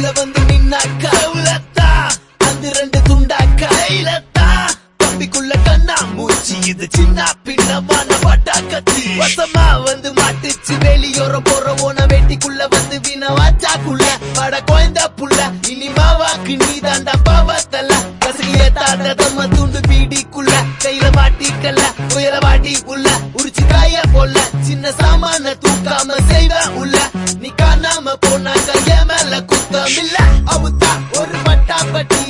வீட்டுக்குள்ள வந்து நின்னாக்கா உலத்தா அந்த 2 துண்டாக்கா இலத்தா தம்பிக்குள்ள கண்ணா மூச்சு இது சின்ன பின்னமான பட்டா கத்தி வசமா வந்து மாட்டுச்சு வெளியோரம் போற ஓன வேட்டிக்குள்ள வந்து வீணவாச்சாக்குள்ள பட கோயந்தா புள்ள இனி மாவாக்கு நீ தாண்டா பாவத்தல்ல கசகிய தாண்டதம்ம துண்டு பீடிக்குள்ள கையில மாட்டிக்கல்ல புயல வாட்டி உள்ள உரிச்சு காய போல சின்ன சாமான தூக்காம செய்வ உள்ள நீ காணாம போனா கைய மேல குத்தமில்ல அவுத்தா ஒரு பட்டா பட்டி